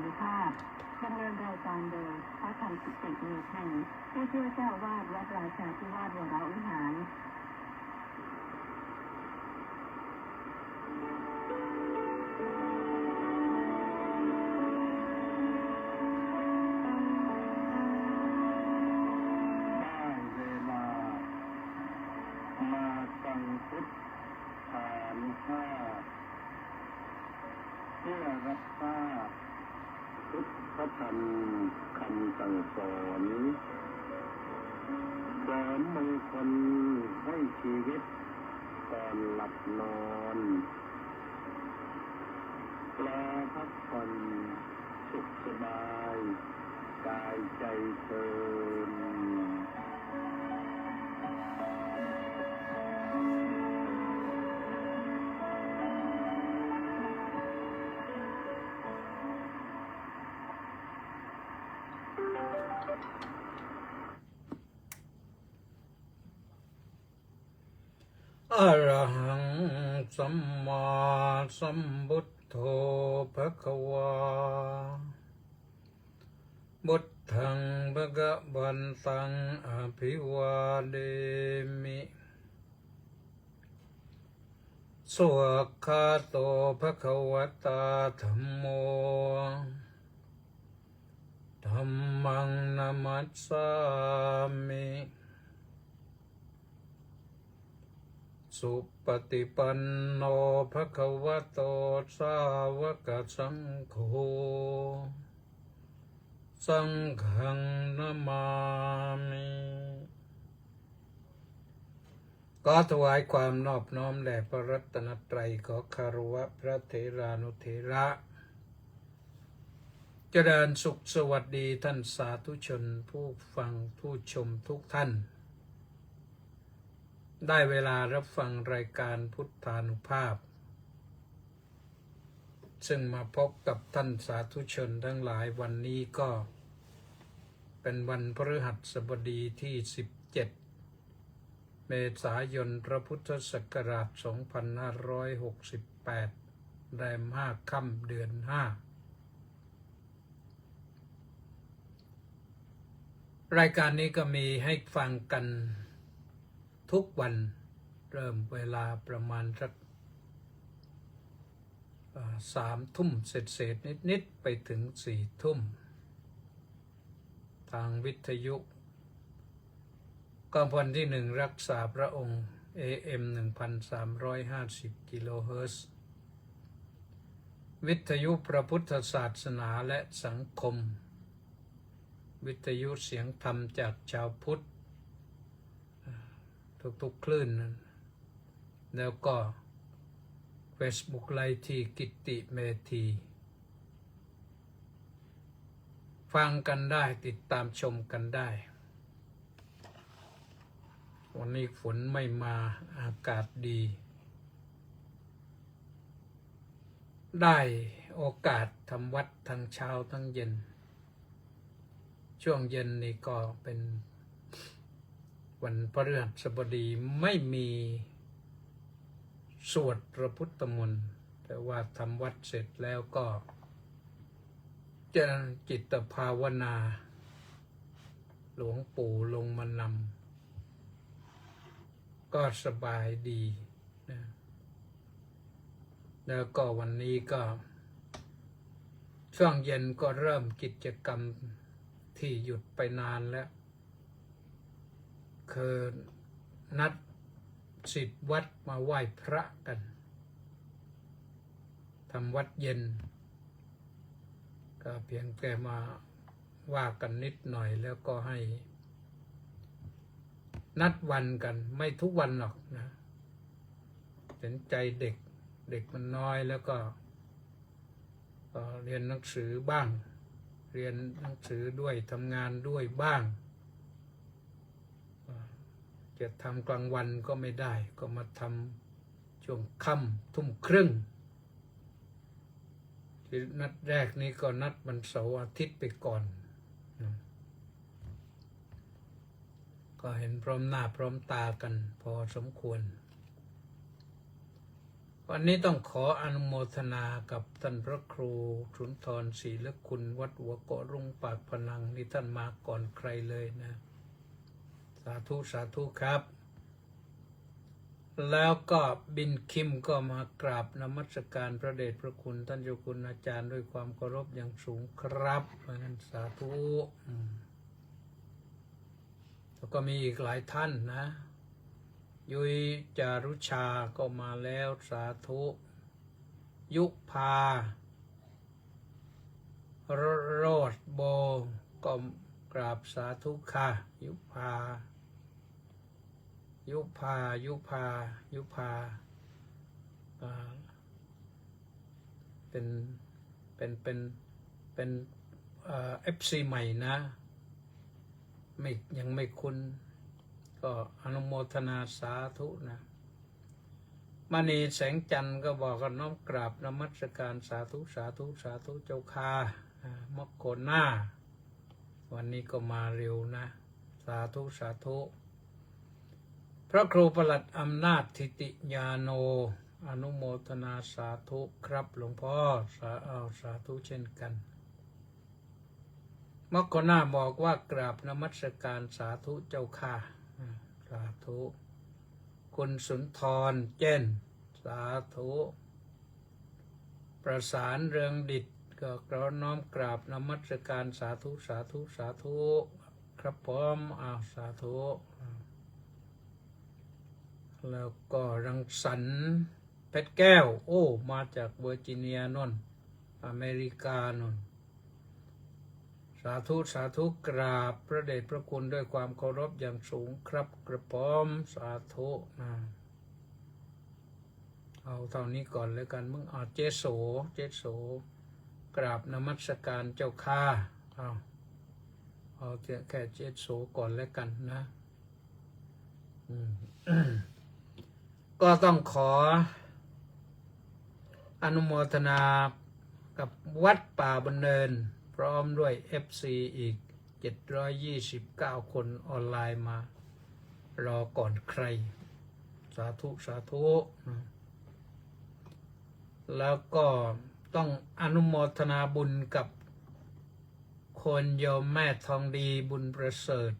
นุภาพดำเนินรายการโดยพระธรรมกิติมีชัยผู้ช่วยเจ้าวาดวัดราชาธิวาสวรวิหารพุทธานุภาพเพื่อรับทราบพุทธธรรมคำสั่งสอนเสริมมงคลให้ชีวิตก่อนหลับนอนปลาพักผ่อนสุขสบายกายใจเทินอะระหังสัมมาสัมพุทโธภควาบุตถังภะคะวันตังอภิวาเดมิสวากขาโตภควตาธัมโมธัมมังนามัสสามิสุปฏิปันโนภควโตสาวกสังโฆสังฆังนามามิขอถวายความนอบน้อมแด่พระรัตนตรัยขอคารวะพระเถรานุเถระเจริญสุขสวัสดีท่านสาธุชนผู้ฟังผู้ชมทุกท่านได้เวลารับฟังรายการพุทธานุภาพซึ่งมาพบกับท่านสาธุชนทั้งหลายวันนี้ก็เป็นวันพฤหัสบดีที่17เมษายนพระพุทธศักราช2568แรม5ค่ำเดือน5รายการนี้ก็มีให้ฟังกันทุกวันเริ่มเวลาประมาณสัก3 ทุ่มเศษนิดไปถึง4 ทุ่มทางวิทยุก็วันที่1รักษาพระองค์ AM 1350 กิโลเฮิรตซ์วิทยุพระพุทธศาสนาและสังคมวิทยุเสียงธรรมจากชาวพุทธทุกคลื่นแล้วก็ Facebook ไลฟ์ที่กิตติเมธีฟังกันได้ติดตามชมกันได้วันนี้ฝนไม่มาอากาศดีได้โอกาสทำวัดทั้งเช้าทั้งเย็นช่วงเย็นนี่ก็เป็นวันพฤหัสบดีไม่มีสวดพระพุทธมนต์แต่ว่าทำวัดเสร็จแล้วก็เจริญจิตภาวนาหลวงปู่ลงมานำก็สบายดีนะแล้วก็วันนี้ก็ช่วงเย็นก็เริ่มกิจกรรมที่หยุดไปนานแล้วคือนัดศิษย์วัดมาไหว้พระกันทำวัดเย็นก็เพียงแค่มาว่ากันนิดหน่อยแล้วก็ให้นัดวันกันไม่ทุกวันหรอกนะเห็นใจเด็กมันน้อยแล้วก็เรียนหนังสือบ้างเรียนหนังสือด้วยทำงานด้วยบ้างจะทำกลางวันก็ไม่ได้ก็มาทำช่วงค่ำทุ่มครึ่งที่นัดแรกนี้ก็นัดวันเสาร์อาทิตย์ไปก่อนก็เห็นพร้อมหน้าพร้อมตากันพอสมควร วันนี้ต้องขออนุโมทนากับท่านพระครูสุนทรศรีละคุณวัดหัวเกาะรุ่งปากพนังนี่ท่านมาก่อนใครเลยนะสาธุสาธุครับแล้วก็บินคิมก็มากราบนมัสการพระเดชพระคุณท่านเจ้าคุณอาจารย์ด้วยความเคารพอย่างสูงครับเพราะงั้นสาธุแล้วก็มีอีกหลายท่านนะยุยจารุชาก็มาแล้วสาธุยุพาโรดโบก็กราบสาธุค่ะยุพาเป็นFC ใหม่นะยังไม่คุ้นก็อนุโมทนาสาธุนะมณีแสงจันทร์ก็บอกกันน้อมกราบนมัสการสาธุสาธุสาธุเจ้าค่ะมกโกนาวันนี้ก็มาเร็วนะสาธุสาธุพระครูประหลัดอำนาจทิติญาโนอนุโมทนาสาธุครับหลวงพ่อสาธุเช่นกันมกโกนาบอกว่ากราบนมัสการสาธุเจ้าค่ะสาธุคุณสุนทรเจนสาธุประสานเรืองดิษก็กราบน้อมกราบนมัสการสาธุสาธุสาธุครับผมสาธุแล้วก็รังสรรค์เพชรแก้วโอ้มาจากเวอร์จิเนียนนอเมริกานนสาธุสาธุกราบพระเดชพระคุณด้วยความเคารพอย่างสูงครับกระผมสาธุเอาเท่านี้ก่อนเลยกันมึงเจโสกราบนมัสการเจ้าข้าเอาแค่เจโสก่อนแล้วกันนะ ก็ต้องขออนุโมทนากับวัดป่าบันเนินพร้อมด้วย FC อีก729คนออนไลน์มารอก่อนใครสาธุสาธุแล้วก็ต้องอนุโมทนาบุญกับคนโยมแม่ทองดีบุญประเสริฐ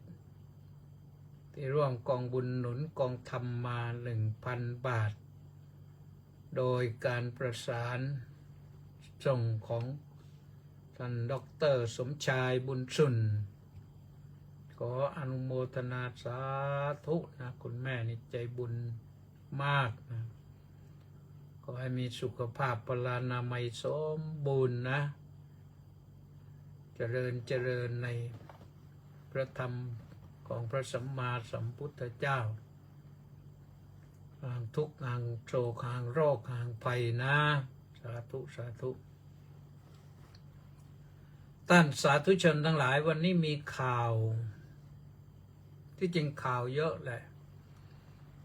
ที่ร่วมกองบุญหนุนกองธรรมมา 1,000 บาทโดยการประสานส่งของท่านดร.สมชายบุญสุนขออนุโมทนาสาธุนะคุณแม่นี่ใจบุญมากนะขอให้มีสุขภาพพลานามัยสมบูรณ์นะเจริญในพระธรรมของพระสัมมาสัมพุทธเจ้าห่างทุกข์ห่างโศกห่างโรคห่างภัยนะสาธุสาธุท่านสาธุชนทั้งหลายวันนี้มีข่าวที่จริงข่าวเยอะแหละ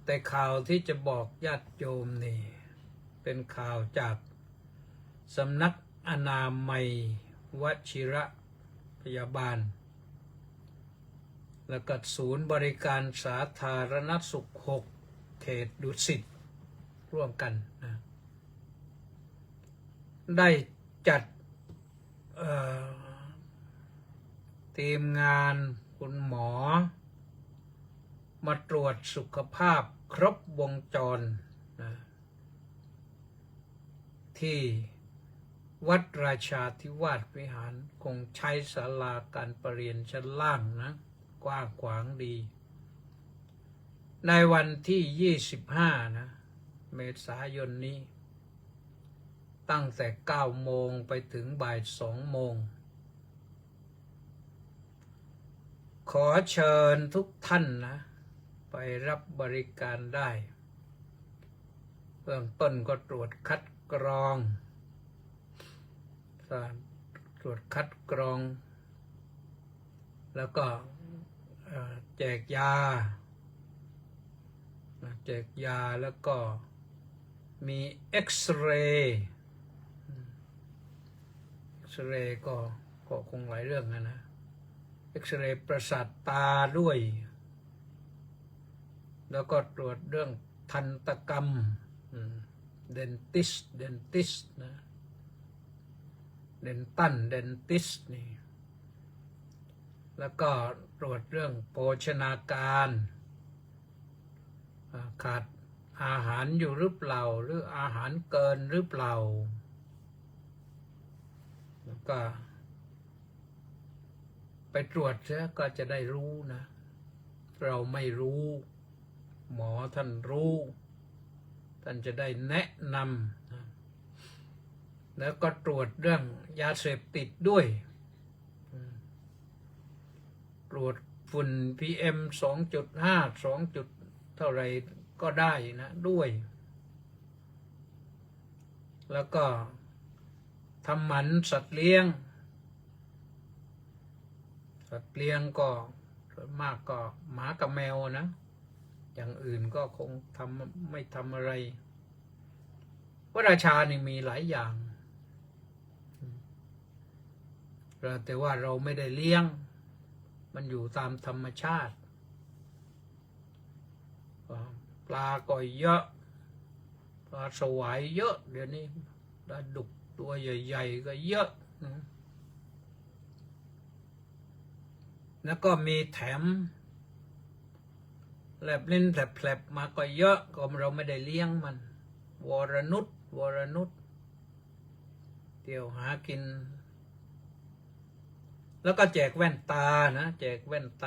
แต่ข่าวที่จะบอกญาติโยมนี่เป็นข่าวจากสำนักอนามัยวชิระพยาบาลและก็ศูนย์บริการสาธารณสุข6เขตดุสิตร่วมกันนะได้จัดทีมงานคุณหมอมาตรวจสุขภาพครบวงจรนะที่วัดราชาธิวาสวิหารคงใช้ศาลาการประเรียนชั้นล่างนะกว้างขวางดีในวันที่25นะเมษายนนี้ตั้งแต่9 โมงไปถึงบ่าย2 โมงขอเชิญทุกท่านนะไปรับบริการได้เบื้องต้นก็ตรวจคัดกรองแล้วก็แจกยาแล้วก็มีเอ็กซเรย์ก็คงหลายเรื่องนะเอ็กซเรย์ประสาทตาด้วยแล้วก็ตรวจเรื่องทันตกรรม dentist นะ dentist นี่แล้วก็ตรวจเรื่องโภชนาการขาดอาหารอยู่หรือเปล่าหรืออาหารเกินหรือเปล่าแล้วก็ไปตรวจเสียก็จะได้รู้นะเราไม่รู้หมอท่านรู้ท่านจะได้แนะนำนะแล้วก็ตรวจเรื่องยาเสพติดด้วยตรวจฝุ่น PM 2.5 2 เท่าไรก็ได้นะด้วยแล้วก็ทำหมันสัตว์เลี้ยงก็ส่วนมากก็หมากับแมวนะอย่างอื่นก็คงไม่ทำอะไรพระราชานี่มีหลายอย่างแต่ว่าเราไม่ได้เลี้ยงมันอยู่ตามธรรมชาติปลาก็เยอะปลาสวายเยอะเดี๋ยวนี้ปลาดุกตัวใหญ่ๆก็เยอะนะแล้วก็มีแถมแลบลิ้นแผลบมาก็เยอะก็เราไม่ได้เลี้ยงมันวรนุชเที่ยวหากินแล้วก็แจกแว่นตานะแจกแว่นต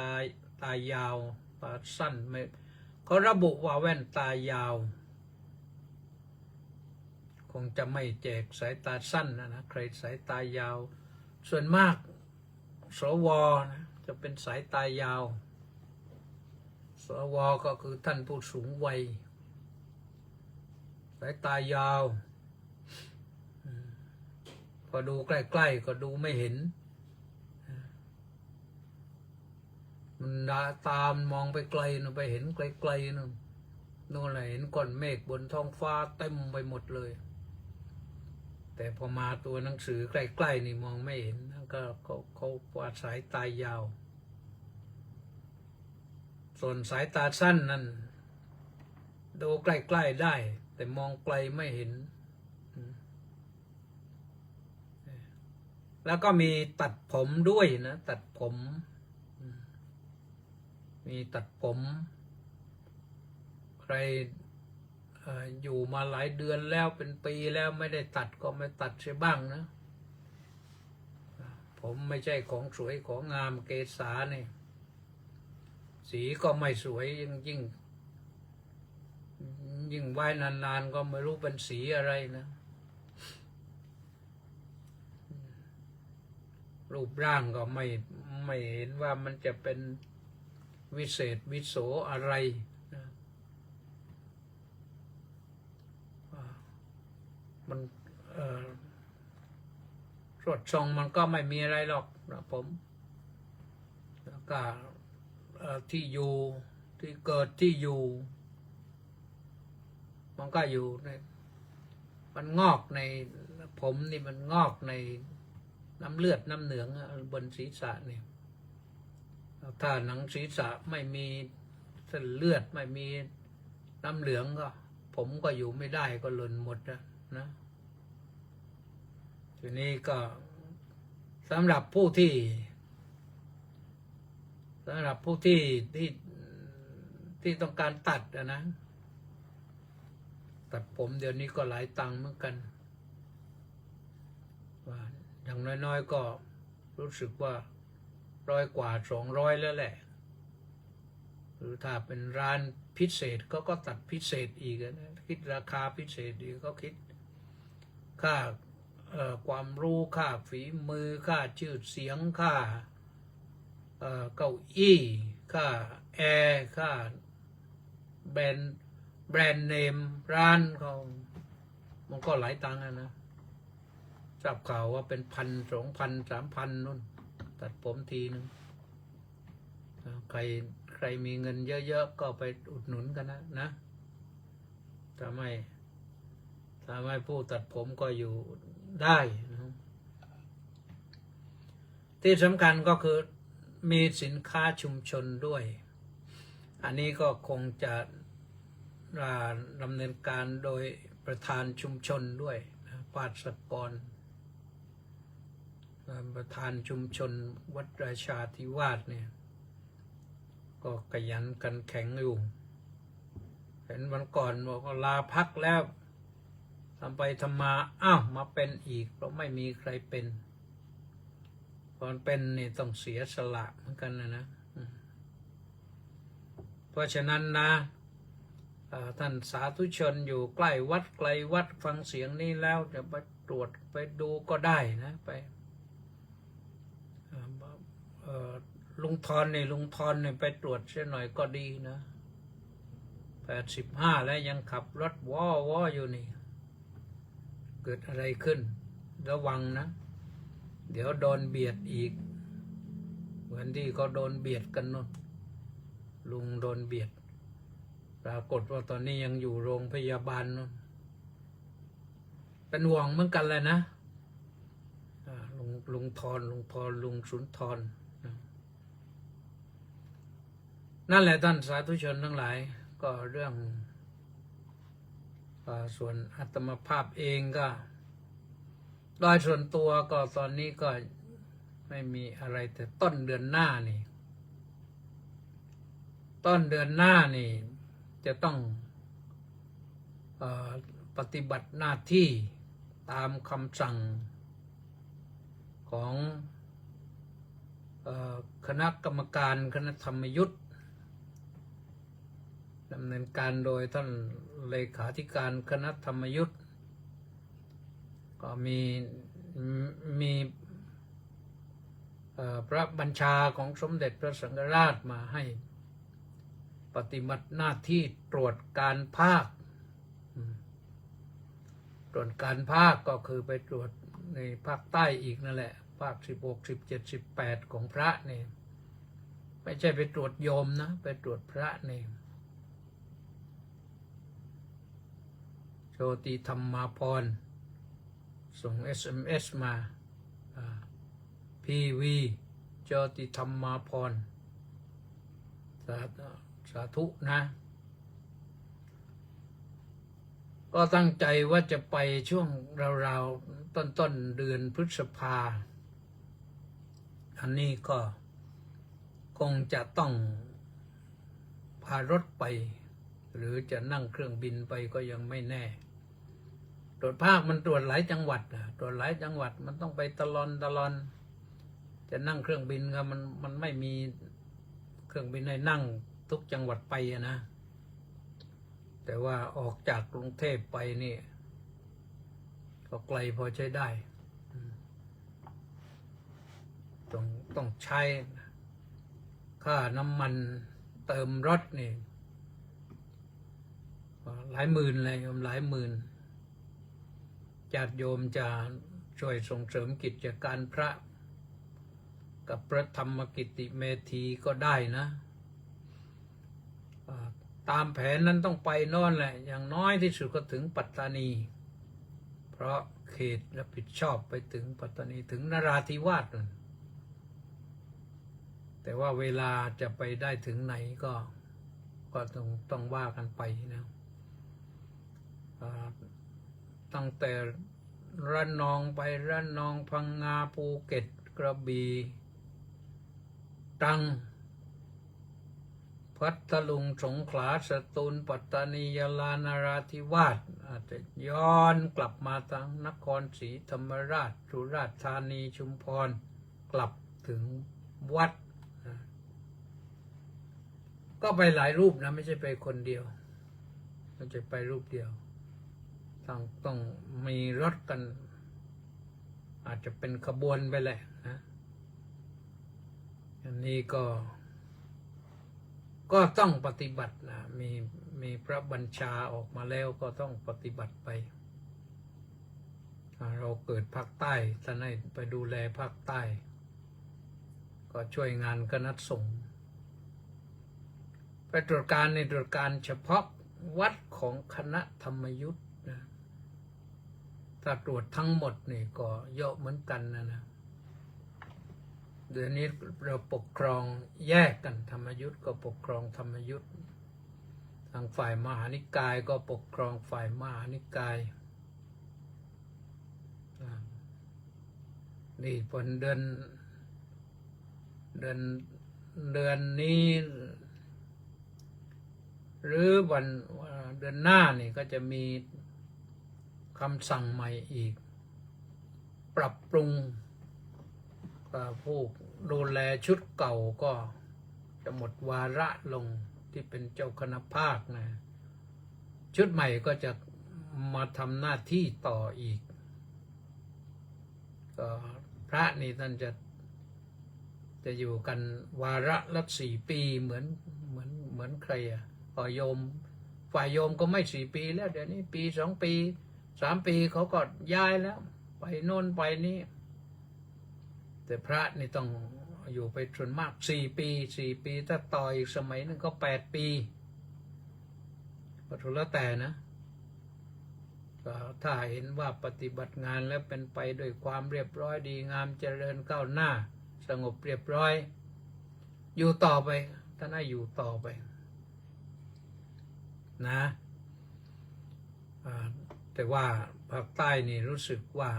ายาวตาสั้นไม่เขาระบุว่าแว่นตายาวคงจะไม่แจกสายตาสั้นนะใครสายตายาวส่วนมากสวนะจะเป็นสายตายาวสวก็คือท่านผู้สูงวัยสายตายาวพอดูใกล้ๆก็ดูไม่เห็นมันตามมองไปไกลนู่นไปเห็นไกลๆนู่นแหละเห็นก้อนเมฆบนท้องฟ้าเต็มไปหมดเลยแต่พอมาตัวหนังสือใกล้ๆนี่มองไม่เห็นก็เขาว่าสายตายาวส่วนสายตาสั้นนั่นดูใกล้ๆได้แต่มองไกลไม่เห็นแล้วก็มีตัดผมด้วยนะตัดผมมีตัดผมใครอยู่มาหลายเดือนแล้วเป็นปีแล้วไม่ได้ตัดก็ไม่ตัดเสียบ้างนะผมไม่ใช่ของสวยของงามเกศาเนี่ยสีก็ไม่สวยยิ่งไว้นานๆก็ไม่รู้เป็นสีอะไรนะรูปร่างก็ไม่เห็นว่ามันจะเป็นวิเศษวิโสอะไรนะมันรสทรงมันก็ไม่มีอะไรหรอกนะผมแล้วก็ที่อยู่ที่เกิดที่อยู่มันก็อยู่ในมันงอกในผมนี่มันงอกในน้ำเลือดน้ำเหลืองบนศีรษะนี่ถ้าหนังศีรษะไม่มีเส้นเลือดไม่มีน้ำเหลืองก็ผมก็อยู่ไม่ได้ก็หล่นหมดนะทีนี้ก็สำหรับผู้ที่ต้องการตัดนะตัดผมเดี๋ยวนี้ก็หลายตังค์เหมือนกันว่าอย่างน้อยๆก็รู้สึกว่า100 กว่า 200แล้วแหละหรือถ้าเป็นร้านพิเศษก็ตัดพิเศษอีกนะคิดราคาพิเศษอีกก็คิดค่าความรู้ค่าฝีมือค่าชื่อเสียงค่าเก้าอี้ค่าแอร์ค่าแบรนด์เนมร้านเขามันก็หลายตังค์นะทราบข่าวว่าเป็น1,000 2,000 3,000นู่นตัดผมทีนึงใครมีเงินเยอะๆก็ไปอุดหนุนกันนะถ้าไม่ผู้ตัดผมก็อยู่ได้นะที่สำคัญก็คือมีสินค้าชุมชนด้วยอันนี้ก็คงจะดำเนินการโดย ประธานชุมชนด้วยนะภาสกรประธานชุมชนวัดราชาธิวาสเนี่ยก็ขยันกันแข็งอยู่เห็นวันก่อนบอกว่าลาพักแล้วทำไปทำมาอ้าวมาเป็นอีกเพราะไม่มีใครเป็นตอนเป็นนี่ต้องเสียสละเหมือนกันนะเพราะฉะนั้นนะท่านสาธุชนอยู่ใกล้วัดไกลวัดฟังเสียงนี้แล้วจะไปตรวจไปดูก็ได้นะไปลุงทอนเนี่ยไปตรวจเสียหน่อยก็ดีนะ85แล้วยังขับรถว้ออยู่นี่เกิดอะไรขึ้นระวังนะเดี๋ยวโดนเบียดอีกเหมือนที่เขาโดนเบียดกันนู่นลุงโดนเบียดปรากฏว่าตอนนี้ยังอยู่โรงพยาบาลนู่นเป็นห่วงเหมือนกันเลยนะลุงทอนลุงสุนทรนั่นแหละท่านสาธุชนทั้งหลายก็เรื่องส่วนอาตมาภาพเองก็โดยส่วนตัวก็ตอนนี้ก็ไม่มีอะไรแต่ต้นเดือนหน้านี่จะต้องปฏิบัติหน้าที่ตามคำสั่งของคณะกรรมการคณะธรรมยุทธดำเนินการโดยท่านเลขาธิการคณะธรรมยุทธก็มีพระบัญชาของสมเด็จพระสังฆราชมาให้ปฏิบัติหน้าที่ตรวจการภาคก็คือไปตรวจในภาคใต้อีกนั่นแหละภาค16 17 18ของพระนี่ไม่ใช่ไปตรวจโยมนะไปตรวจพระนี่โชติธรรมาพรส่ง SMS มาPV โชติธรรมาพรสาธุนะก็ตั้งใจว่าจะไปช่วงราวๆต้นเดือนพฤษภาอันนี้ก็คงจะต้องพารถไปหรือจะนั่งเครื่องบินไปก็ยังไม่แน่ตรวจภาคมันตรวจหลายจังหวัดมันต้องไปตลอนจะนั่งเครื่องบินก็มันไม่มีเครื่องบินให้นั่งทุกจังหวัดไปนะแต่ว่าออกจากกรุงเทพไปนี่ก็ไกลพอใช้ได้ต้องใช้ค่าน้ำมันเติมรถนี่หลายหมื่นเลยหลายหมื่นญาติโยมจะช่วยส่งเสริมกิจการพระกับพระธรรมกิตติเมธีก็ได้นะตามแผนนั้นต้องไปโน่นแหละอย่างน้อยที่สุดก็ถึงปัตตานีเพราะเขตรับผิดชอบไปถึงปัตตานีถึงนราธิวาสแต่ว่าเวลาจะไปได้ถึงไหนก็ต้องว่ากันไปนะตั้งแต่ระนองไประนองพังงาภูเก็ตกระบี่ตรังพัทลุงสงขลาสตูลปัตตานียะลานราธิวาสอาจจะย้อนกลับมาทางนครศรีธรรมราชสุราษฎร์ธานีชุมพรกลับถึงวัดก็ไปหลายรูปนะไม่ใช่ไปคนเดียวไม่ใช่ไปรูปเดียวต้องมีรถกันอาจจะเป็นขบวนไปแหละนะอันนี้ก็ต้องปฏิบัตินะมีพระบัญชาออกมาแล้วก็ต้องปฏิบัติไปเราเกิดภาคใต้ท่านให้ไปดูแลภาคใต้ก็ช่วยงานคณะสงฆ์ไปตรวจการเฉพาะวัดของคณะธรรมยุทธนะถ้าตรวจทั้งหมดนี่ก็เยอะเหมือนกันนะเดี๋ยวนี้เราปกครองแยกกันธรรมยุทธก็ปกครองธรรมยุทธ างฝ่ายมหานิกายก็ปกครองฝ่ายมหานิกายนี่ผลเดือนนี้หรือวันเดือนหน้านี่ก็จะมีคำสั่งใหม่อีกปรับปรุงผู้ดูแลชุดเก่าก็จะหมดวาระลงที่เป็นเจ้าคณะภาคนะชุดใหม่ก็จะมาทำหน้าที่ต่ออีกก็พระนี่ท่านจะอยู่กันวาระละ4 ปีเหมือนใครอ่ะโยมฝ่ายโยมก็ไม่4 ปีแล้วเดี๋ยวนี้ปี2 ปี3 ปีเขาก็ย้ายแล้วไปโน่นไปนี่แต่พระนี่ต้องอยู่ไปส่วนมาก4 ปีถ้าต่ออีกสมัยนึงก็8 ปีก็ทุแล้วแต่นะก็ถ้าเห็นว่าปฏิบัติงานแล้วเป็นไปด้วยความเรียบร้อยดีงามเจริญก้าวหน้าสงบเรียบร้อยอยู่ต่อไปท่านให้อยู่ต่อไปนะแต่ว่าภาคใต้นี่รู้สึกว่า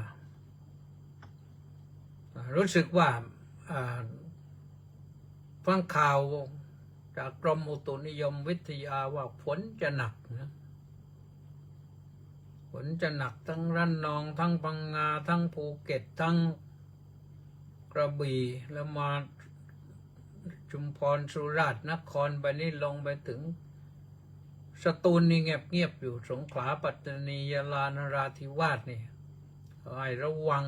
ฟังข่าวจากกรมอุตุนิยมวิทยาว่าฝนจะหนักนะฝนจะหนักทั้งระนองทั้งพังงาทั้งภูเก็ตทั้งกระบี่แล้วมาชุมพรสุราษฎร์นครไปนี่ลงไปถึงสตูลนี่เงียบอยู่สงขลาปัตตานียะลานราธิวาสนี่ให้ระวัง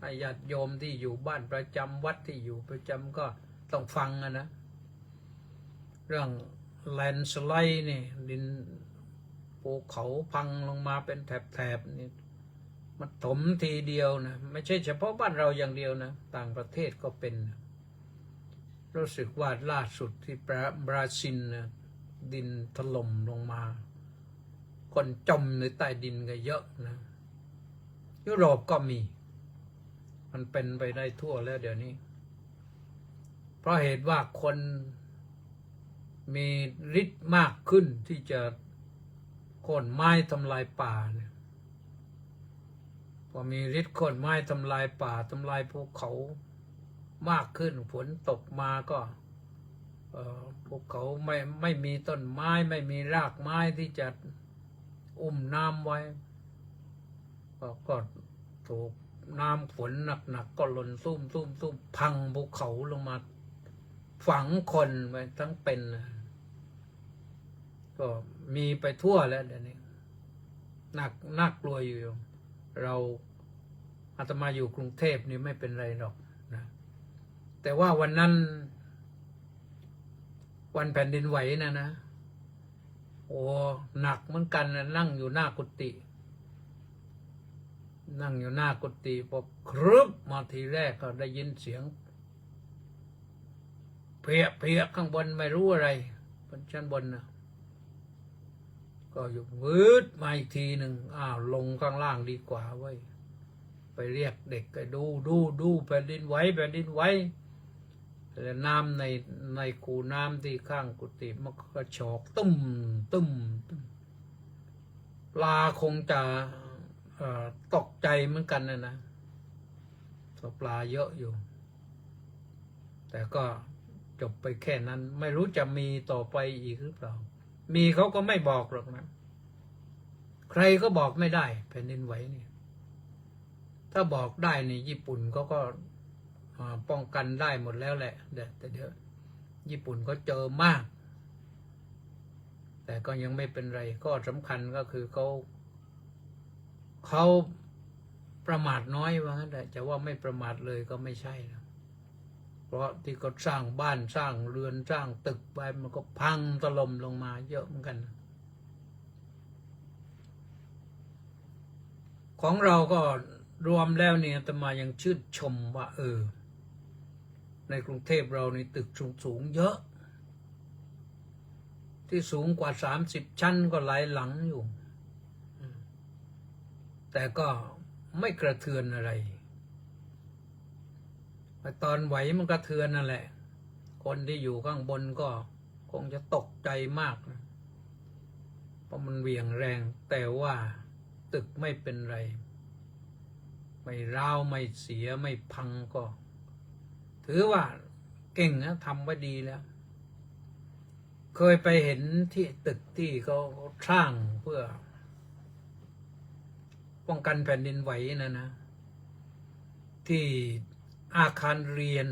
ให้ญาติโยมที่อยู่บ้านประจำวัดที่อยู่ประจำก็ต้องฟังนะเรื่องแลนสไลด์นี่ดินภูเขาพังลงมาเป็นแถบนี่มันถมทีเดียวนะไม่ใช่เฉพาะบ้านเราอย่างเดียวนะต่างประเทศก็เป็นรู้สึกว่าล่าสุดที่บราซิลนะดินถล่มลงมาคนจมในใต้ดินก็เยอะนะยุโรปก็มีมันเป็นไปได้ทั่วแล้วเดี๋ยวนี้เพราะเหตุว่าคนมีฤทธิ์มากขึ้นที่จะโค่นไม้ทำลายป่าเนี่ยพอมีฤทธิ์โค่นไม้ทำลายป่าทำลายภูเขามากขึ้นฝนตกมาก็ภูเขาไม่มีต้นไม้ไม่มีรากไม้ที่จะอุ้มน้ำไว้ก็ถูกน้ำฝนหนักก็หล่นซุ่มพังภูเขาลงมาฝังคนไปทั้งเป็นก็มีไปทั่วแล้วเดี๋ยวนี้น่ากลัวอยู่เราอาตมาอยู่กรุงเทพนี่ไม่เป็นไรหรอกนะแต่ว่าวันนั้นวันแผ่นดินไหวนะโอ้หนักเหมือนกันนะนั่งอยู่หน้ากุฏิพอครึบมาทีแรกก็ได้ยินเสียงเพียข้างบนไม่รู้อะไรบนชั้นบนนะก็อยู่วืดมาอีกทีหนึ่งลงข้างล่างดีกว่าไว้ไปเรียกเด็กไปดูแผ่นดินไหวแต่น้ำในคูน้ำที่ข้างกุฏิมันก็ฉอกตุ้มปลาคงจะตกใจเหมือนกันนะปลาเยอะอยู่แต่ก็จบไปแค่นั้นไม่รู้จะมีต่อไปอีกหรือเปล่ามีเขาก็ไม่บอกหรอกนะใครก็บอกไม่ได้แผ่นดินไหวนี่ถ้าบอกได้นี่ญี่ปุ่นก็ป้องกันได้หมดแล้วแหละแต่เดี๋ยวญี่ปุ่นก็เจอมากแต่ก็ยังไม่เป็นไรก็สำคัญก็คือเขาประมาทน้อยว่างั้นแต่จะว่าไม่ประมาทเลยก็ไม่ใช่นะเพราะที่เขาสร้างบ้านสร้างเรือนสร้างตึกไปมันก็พังถล่มลงมาเยอะเหมือนกันของเราก็รวมแล้วเนี่ยอาตมายังชื่นชมว่าในกรุงเทพเราในตึกสูงเยอะที่สูงกว่า30 ชั้นก็หลายหลังอยู่แต่ก็ไม่กระเทือนอะไรตอนไหวมันกระเทือนนั่นแหละคนที่อยู่ข้างบนก็คงจะตกใจมากนะ ราะมันเหวี่ยงแรงแต่ว่าตึกไม่เป็นไรไม่ร้าวไม่เสียไม่พังก็ ถือว่าเก่งนะทำไว้ดีแล้วเคยไปเห็นที่ตึกที่เขาสร้างเพื่อป้องกันแผ่นดินไหวนะที่อาคารเรียน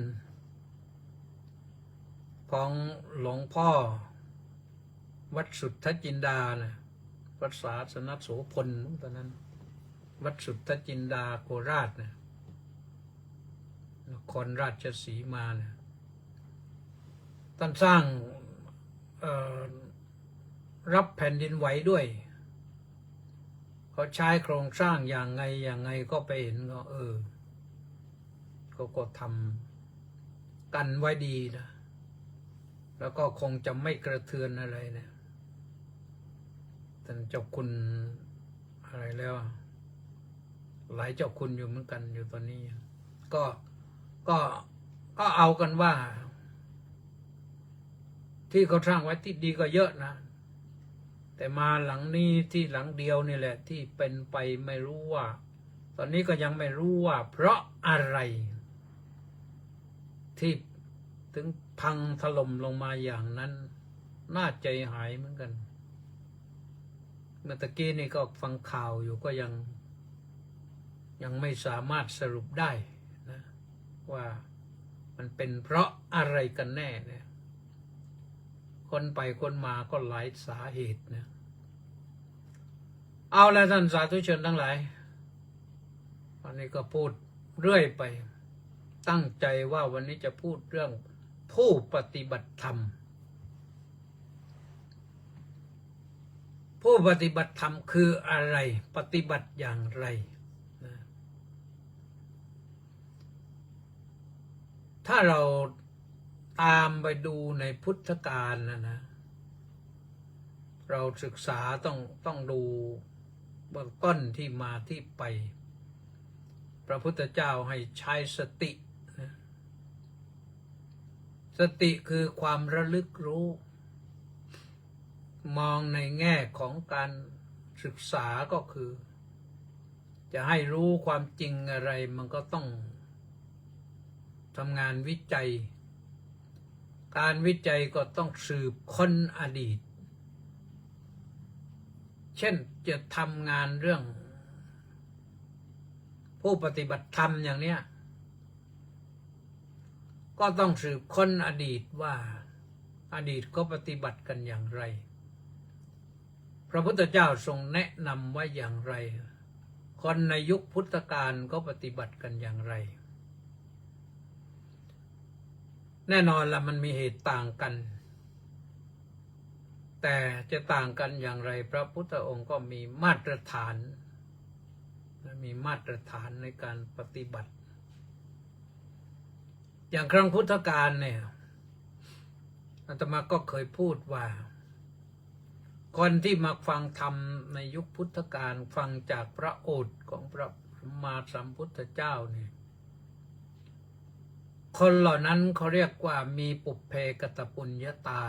ของหลวงพ่อวัดสุทธจินดานะวัดศาสนโสพลตอนนั้นวัดสุทธจินดาโคราชนะนครราชสีมานะท่านสร้างรับแผ่นดินไหวด้วยเขาใช้โครงสร้างอย่างไงก็ไปเห็นก็เขาก็ทำกันไว้ดีนะแล้วก็คงจะไม่กระเทือนอะไรนะท่านเจ้าคุณอะไรแล้วหลายเจ้าคุณอยู่เหมือนกันอยู่ตอนนี้ก็เอากันว่าที่เขาสร้างไว้ที่ดีก็เยอะนะแต่มาหลังนี้ที่หลังเดียวนี่แหละที่เป็นไปไม่รู้ว่าตอนนี้ก็ยังไม่รู้ว่าเพราะอะไรที่ถึงพังถล่มลงมาอย่างนั้นน่าใจหายเหมือนกันเมื่อตะกี้นี่ก็ฟังข่าวอยู่ก็ยังไม่สามารถสรุปได้นะว่ามันเป็นเพราะอะไรกันแน่เนี่ยคนไปคนมาก็หลายสาเหตุนะเอาละท่านสาธุชนทั้งหลายวันนี้ก็พูดเรื่อยไปตั้งใจว่าวันนี้จะพูดเรื่องผู้ปฏิบัติธรรมผู้ปฏิบัติธรรมคืออะไรปฏิบัติอย่างไรนะถ้าเราตามไปดูในพุทธกาลนะเราศึกษาต้องดูเบื้องต้นที่มาที่ไปพระพุทธเจ้าให้ใช้สตินะสติคือความระลึกรู้มองในแง่ของการศึกษาก็คือจะให้รู้ความจริงอะไรมันก็ต้องทำงานวิจัยการวิจัยก็ต้องสืบค้นอดีตเช่นจะทำงานเรื่องผู้ปฏิบัติธรรมอย่างเนี้ยก็ต้องสืบค้นอดีตว่าอดีตก็ปฏิบัติกันอย่างไรพระพุทธเจ้าทรงแนะนำว่าอย่างไรคนในยุคพุทธกาลก็ปฏิบัติกันอย่างไรแน่นอนละมันมีเหตุต่างกันแต่จะต่างกันอย่างไรพระพุทธองค์ก็มีมาตรฐานในการปฏิบัติอย่างครั้งพุทธกาลเนี่ยอาตมาก็เคยพูดว่าคนที่มาฟังธรรมในยุคพุทธกาลฟังจากพระโอษฐ์ของพระสัมมาสัมพุทธเจ้าเนี่ยคนเหล่านั้นเขาเรียกว่ามีปุพเพกตปุญญาตา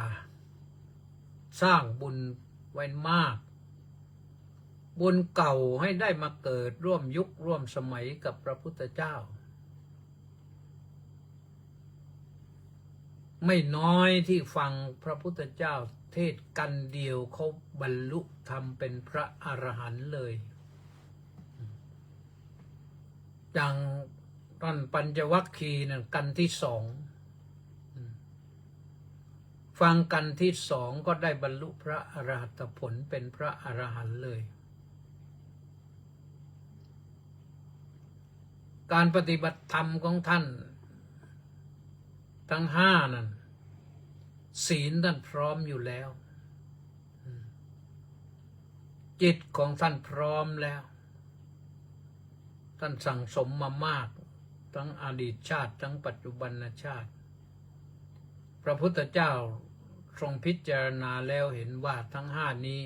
สร้างบุญไว้มากบุญเก่าให้ได้มาเกิดร่วมยุคร่วมสมัยกับพระพุทธเจ้าไม่น้อยที่ฟังพระพุทธเจ้าเทศกันเดียวเขาบรรลุธรรมเป็นพระอรหันต์เลยอย่างตอนปัญจวัคคีย์นั่นกันที่สองฟังกันที่สองก็ได้บรรลุพระอรหัตผลเป็นพระอรหันต์เลยการปฏิบัติธรรมของท่านทั้งห้านั่นศีลท่านพร้อมอยู่แล้วจิตของท่านพร้อมแล้วท่านสั่งสมมามากทั้งอดีตชาติทั้งปัจจุบันชาติพระพุทธเจ้าทรงพิจารณาแล้วเห็นว่าทั้งห้านี้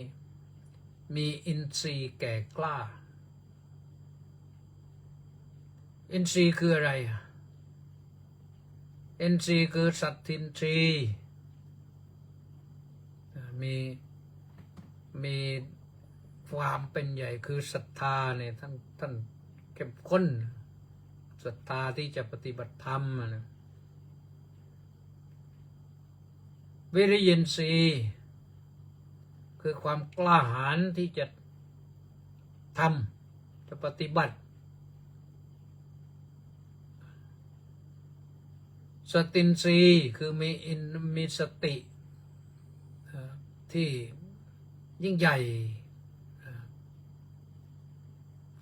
มีอินทรีย์แก่กล้าอินทรีย์คืออะไรอินทรีย์คือสัตทินทรีย์ มีความเป็นใหญ่คือศรัทธาเนี่ยท่านเข้มข้นศรัทธาที่จะปฏิบัติธรรมนะวิริยินทรีย์คือความกล้าหาญที่จะทำจะปฏิบัติสตินทรีย์คือมีสติที่ยิ่งใหญ่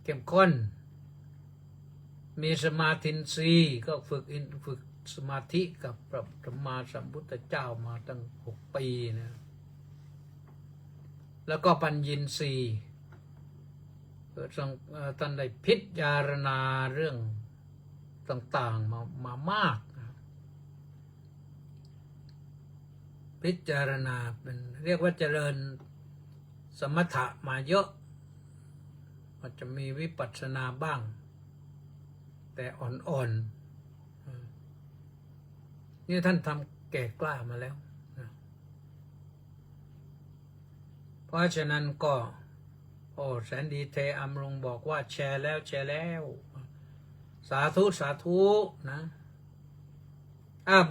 เข้มข้นมีสมาธินทรีย์ก็ฝึกสมาธิกับพระสัมมาสัมพุทธเจ้ามาตั้ง6 ปีนะแล้วก็ปัญญินทรีย์ท่านได้พิจารณาเรื่องต่างๆมามากพิจารณาเป็นเรียกว่าเจริญสมถะมาเยอะอาจจะมีวิปัสสนาบ้างแต่อ่อนๆนี่ท่านทำแก่กล้ามาแล้วนะเพราะฉะนั้นก็แสนดีเทอำรงบอกว่าแชร์แล้วสาธุนะ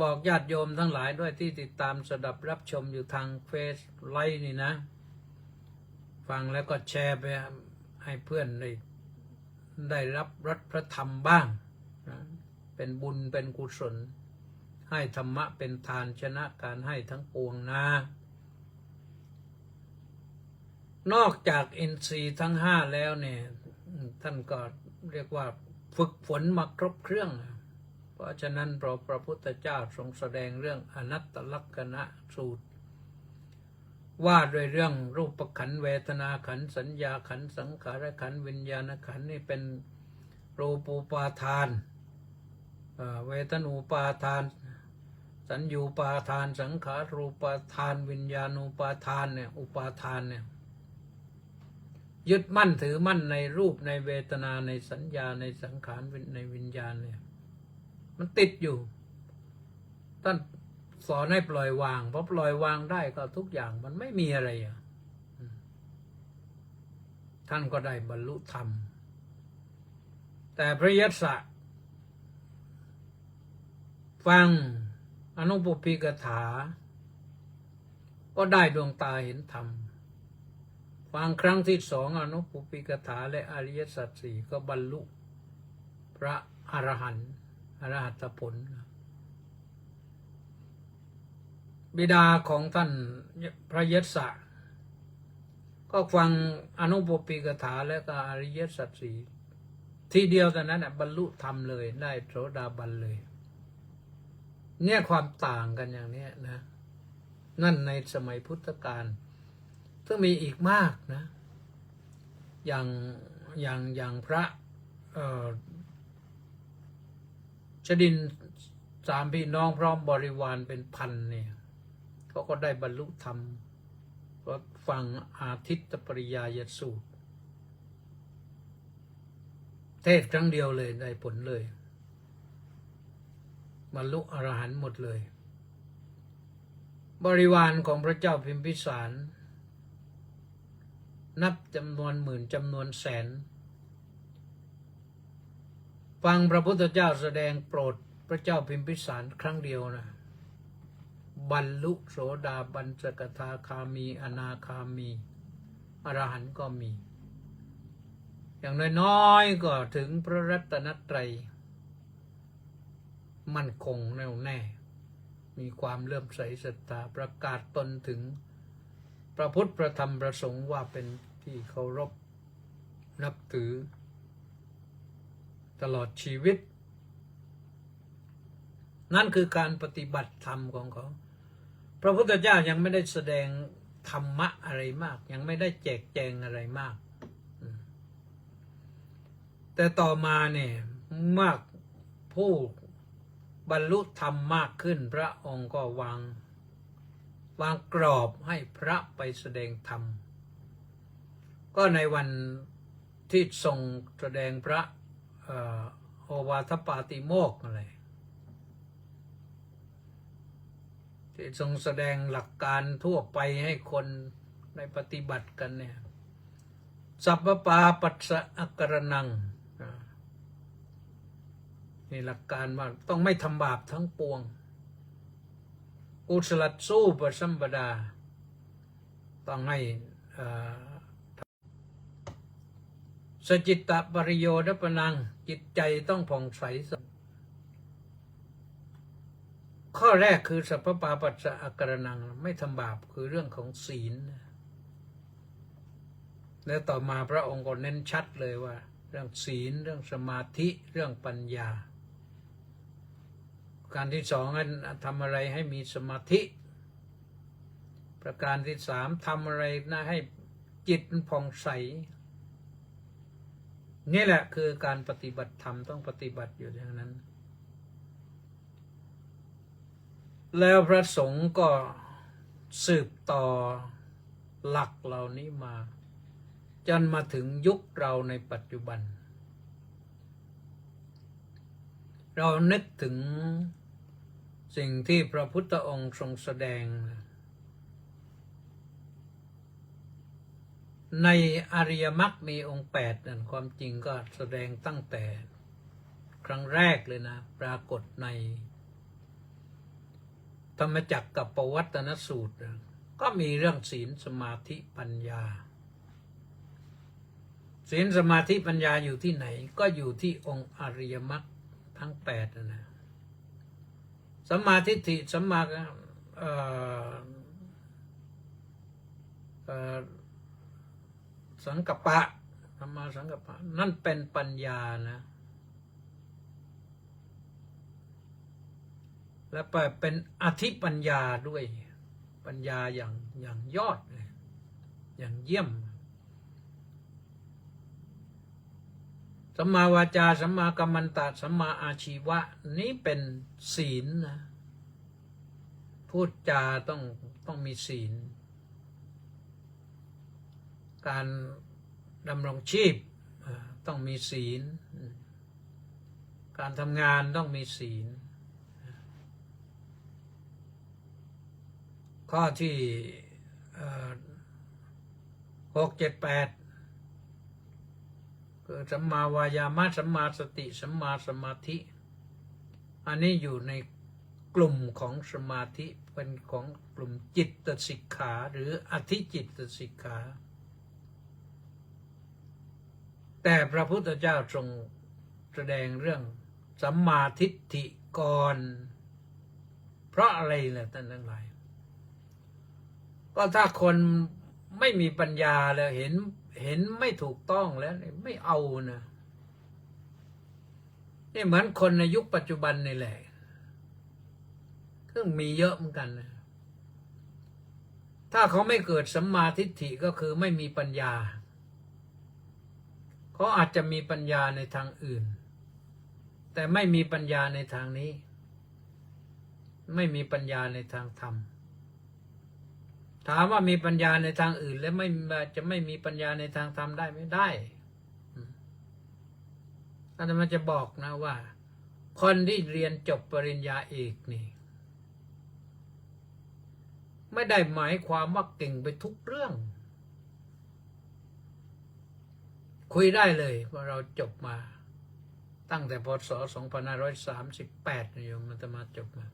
บอกญาติโยมทั้งหลายด้วยที่ติดตามสดับรับชมอยู่ทางเฟซไลน์นี่นะฟังแล้วก็แชร์ไปให้เพื่อนได้รับรสพระธรรมบ้างนะเป็นบุญเป็นกุศลให้ธรรมะเป็นทานชนะการให้ทั้งปวงนะนอกจากอินทรีย์ทั้ง5แล้วเนี่ยท่านก็เรียกว่าฝึกฝนมาครบเครื่องเพราะฉะนั้นพระพุทธเจ้าทรงแสดงเรื่องอนัตตลักษณะสูตรว่าด้วยเรื่องรูปขันธ์เวทนาขันธ์สัญญาขันธ์สังขารขันธ์วิญญาณขันธ์นี่เป็นรูปูปาทานเวทนูปาทานสัญญูปาทานสังขารูปาทานวิญญาณูปาทานเนี่ยอุปาทานเนี่ยยึดมั่นถือมั่นในรูปในเวทนาในสัญญาในสังขารในวิญญาณเนี่ยมันติดอยู่ท่านสอนให้ปล่อยวางเพราะปล่อยวางได้ก็ทุกอย่างมันไม่มีอะไรท่านก็ได้บรรลุธรรมแต่พระยศฟังอนุปปิกถาก็ได้ดวงตาเห็นธรรมฟังครั้งที่2อนุปปิกถาและอริยสัจ4ก็บรรลุพระอรหันต์อรหัตผลบิดาของท่านพระยศก็ฟังอนุปปิกถาและก็อริยสัจ4ทีเดียวแต่นั้นบรรลุธรรมเลยได้โสดาบันเลยเนี่ยความต่างกันอย่างนี้นะนั่นในสมัยพุทธกาลซึ่งมีอีกมากนะอย่างพระชดิน3 พี่น้องพร้อมบริวารเป็นพันเนี่ยเขาก็ได้บรรลุธรรมเพราะฟังอาทิตตปริยายสูตรเทศครั้งเดียวเลยได้ผลเลยบรรลุอรหันต์หมดเลยบริวารของพระเจ้าพิมพิสารนับจำนวนหมื่นจำนวนแสนฟังพระพุทธเจ้าแสดงโปรดพระเจ้าพิมพิสารครั้งเดียวนะบรรลุโสดาบันสกทาคามีอนาคามีอรหันต์ก็มีอย่างน้อยๆก็ถึงพระรัตนตรัยมั่นคงแน่วแน่มีความเลื่อมใสศรัทธาประกาศตนถึงพระพุทธพระธรรมพระสงฆ์ว่าเป็นที่เคารพนับถือตลอดชีวิตนั่นคือการปฏิบัติธรรมของเขาพระพุทธเจ้ายังไม่ได้แสดงธรรมะอะไรมากยังไม่ได้แจกแจงอะไรมากแต่ต่อมาเนี่ยมากผู้บรรลุธรรมมากขึ้นพระองค์ก็วางกรอบให้พระไปแสดงธรรมก็ในวันที่ทรงแสดงพระโอวาทปาติโมกข์อะไรที่ทรงแสดงหลักการทั่วไปให้คน ในปฏิบัติกันเนี่ยสัพพปาปัสสะอาการนังนี่หลักการว่าต้องไม่ทำบาปทั้งปวงกุศลสู้ปสัมปดาต้องให้สจิตตปริโยดปนังจิตใจต้องผ่องใสข้อแรกคือสัพพปาปัสสะอาการนังไม่ทำบาปคือเรื่องของศีลแล้วต่อมาพระองค์ก็เน้นชัดเลยว่าเรื่องศีลเรื่องสมาธิเรื่องปัญญาการที่สองนั้นทำอะไรให้มีสมาธิประการที่สามทำอะไรนะให้จิตผ่องใสนี่แหละคือการปฏิบัติธรรมต้องปฏิบัติอยู่อย่างนั้นแล้วพระสงฆ์ก็สืบต่อหลักเหล่านี้มาจนมาถึงยุคเราในปัจจุบันเรานึกถึงสิ่งที่พระพุทธองค์ทรงแสดงในอริยมรรคมีองค์8นั่นความจริงก็แสดงตั้งแต่ครั้งแรกเลยนะปรากฏในธรรมจักรกับปวัตตนสูตรก็มีเรื่องศีลสมาธิปัญญาศีลสมาธิปัญญาอยู่ที่ไหนก็อยู่ที่องค์อริยมรรคทั้ง8นะสัมมาทิฏฐิสัมมาสังกัปปะสัมมาสังกัปปะนั่นเป็นปัญญานะและเป็นอธิปัญญาด้วยปัญญาอย่างยอดอย่างเยี่ยมสัมมาวาจาสัมมากัมมันตะสัมมาอาชีวะนี้เป็นศีลนะพูดจาต้องมีศีลการดำรงชีพต้องมีศีลการทำงานต้องมีศีลข้อที่6 7 8คือสัมมาวายามะสัมมาสติสัมมาสมาธิอันนี้อยู่ในกลุ่มของสมาธิเป็นของกลุ่มจิตสิกขาหรืออธิจิตสิกขาแต่พระพุทธเจ้าทรงแสดงเรื่องสัมมาทิฏฐิก่อนเพราะอะไรล่ะท่านทั้งหลายก็ถ้าคนไม่มีปัญญาแล้วเห็นไม่ถูกต้องแล้วไม่เอานะนี่เหมือนคนในยุคปัจจุบันนี่แหละซึ่งมีเยอะเหมือนกันนะถ้าเขาไม่เกิดสัมมาทิฏฐิก็คือไม่มีปัญญาเขาอาจจะมีปัญญาในทางอื่นแต่ไม่มีปัญญาในทางนี้ไม่มีปัญญาในทางธรรมถามว่ามีปัญญาในทางอื่นแล้วจะไม่มีปัญญาในทางธรรมได้ไม่ได้อาจารย์จะบอกนะว่าคนที่เรียนจบปริญญาเอกนี่ไม่ได้หมายความว่าเก่งไปทุกเรื่องคุยได้เลยว่าเราจบมาตั้งแต่พ.ศ. 2538โยมมันจะมาจบมา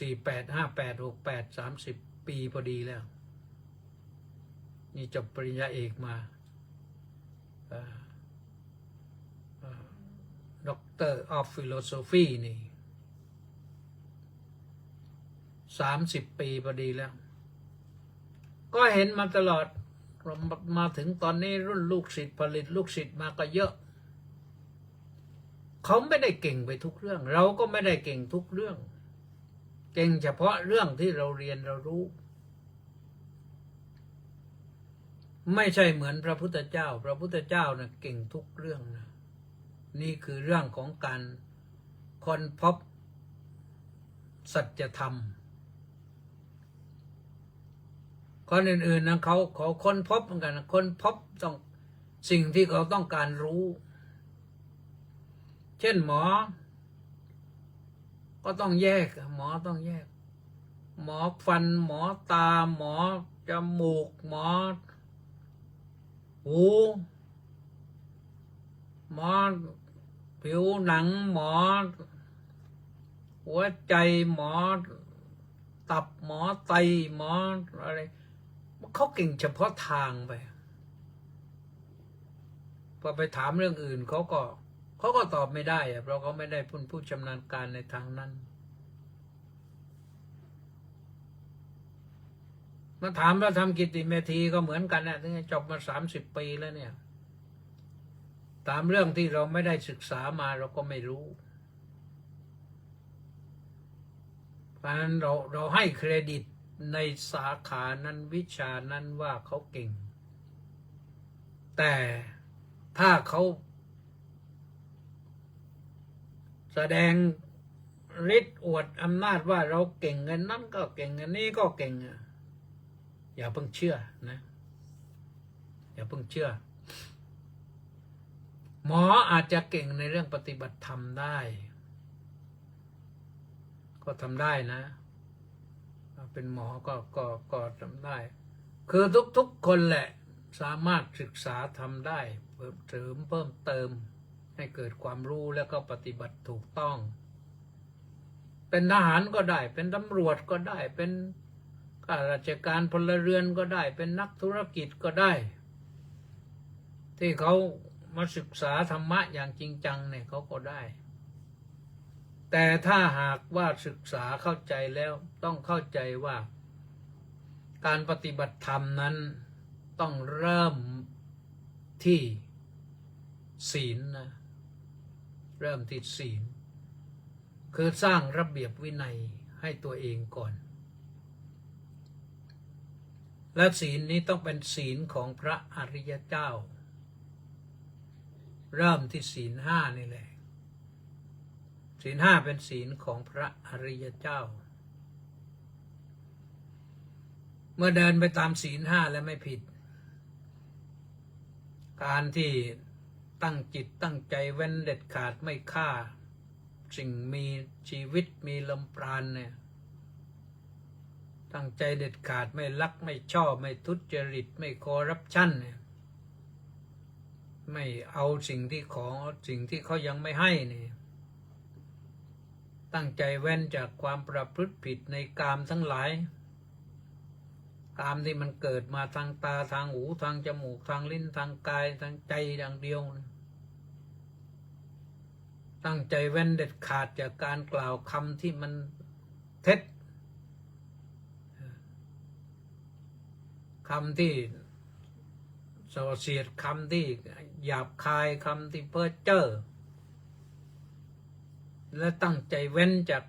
48 58 68 30 ปีพอดีแล้วนี่จบปริญญาเอกมาDoctor of Philosophy นี่30 ปีพอดีแล้วก็เห็นมาตลอดมาถึงตอนนี้รุ่นลูกศิษย์ผลิตลูกศิษย์มาก็เยอะเขาไม่ได้เก่งไปทุกเรื่องเราก็ไม่ได้เก่งทุกเรื่องเก่งเฉพาะเรื่องที่เราเรียนเรารู้ไม่ใช่เหมือนพระพุทธเจ้าพระพุทธเจ้านะเก่งทุกเรื่องนะนี่คือเรื่องของการค้นพบสัจธรรมคนอื่นๆนะเขาค้นพบเหมือนกันค้นพบต้องสิ่งที่เขาต้องการรู้เช่นหมอก็ต้องแยกหมอต้องแยกหมอฟันหมอตาหมอ จมูกหมอหูหมอผิวหนังหมอหัวใจหมอตับหมอไตหมออะไรเขาเก่งเฉพาะทางไปพอไปถามเรื่องอื่นเขาก็ตอบไม่ได้เพราะเขาไม่ได้ผู้ชำนาญการในทางนั้นมาถามแล้วทำกิตติเมธีก็เหมือนกันนะถึงจบมา30 ปีแล้วเนี่ยตามเรื่องที่เราไม่ได้ศึกษามาเราก็ไม่รู้เพราะฉะนั้นเราให้เครดิตในสาขานั้นวิชานั้นว่าเขาเก่งแต่ถ้าเขาแสดงฤทธิ์อวดอำนาจว่าเราเก่งกันนั้นก็เก่งกันนี้ก็เก่งอย่าเพิ่งเชื่อนะอย่าเพิ่งเชื่อหมออาจจะเก่งในเรื่องปฏิบัติธรรมได้ก็ทำได้นะเป็นหมอก็ทำได้คือทุกคนแหละสามารถศึกษาทำได้เพิ่มเติมให้เกิดความรู้แล้วก็ปฏิบัติถูกต้องเป็นทหารก็ได้เป็นตำรวจก็ได้เป็นข้าราชการพลเรือนก็ได้เป็นนักธุรกิจก็ได้ที่เขามาศึกษาธรรมะอย่างจริงจังเนี่ยเขาก็ได้แต่ถ้าหากว่าศึกษาเข้าใจแล้วต้องเข้าใจว่าการปฏิบัติธรรมนั้นต้องเริ่มที่ศีลนะเริ่มที่ศีลคือสร้างระเบียบวินัยให้ตัวเองก่อนและศีลนี้ต้องเป็นศีลของพระอริยเจ้าเริ่มที่ศีล5นี่แหละศีล5เป็นศีลของพระอริยเจ้าเมื่อเดินไปตามศีล5แล้วไม่ผิดการที่ตั้งจิตตั้งใจเว้นเด็ดขาดไม่ฆ่าสิ่งมีชีวิตมีลมปราณเนี่ยตั้งใจเด็ดขาดไม่ลักไม่ช่อไม่ทุจริตไม่คอร์รัปชันเนี่ยไม่เอาสิ่งที่เขายังไม่ให้เนี่ยตั้งใจเว้นจากความประพฤติผิดในกามทั้งหลายกามที่มันเกิดมาทางตาทางหูทางจมูกทางลิ้นทางกายทางใจอย่างเดียวตั้งใจเว้นเด็ดขาดจากการกล่าวคำที่มันเท็จคำที่ส่อเสียดคำที่หยาบคายคำที่เพ้อเจ้อและตั้งใจเว้นจาก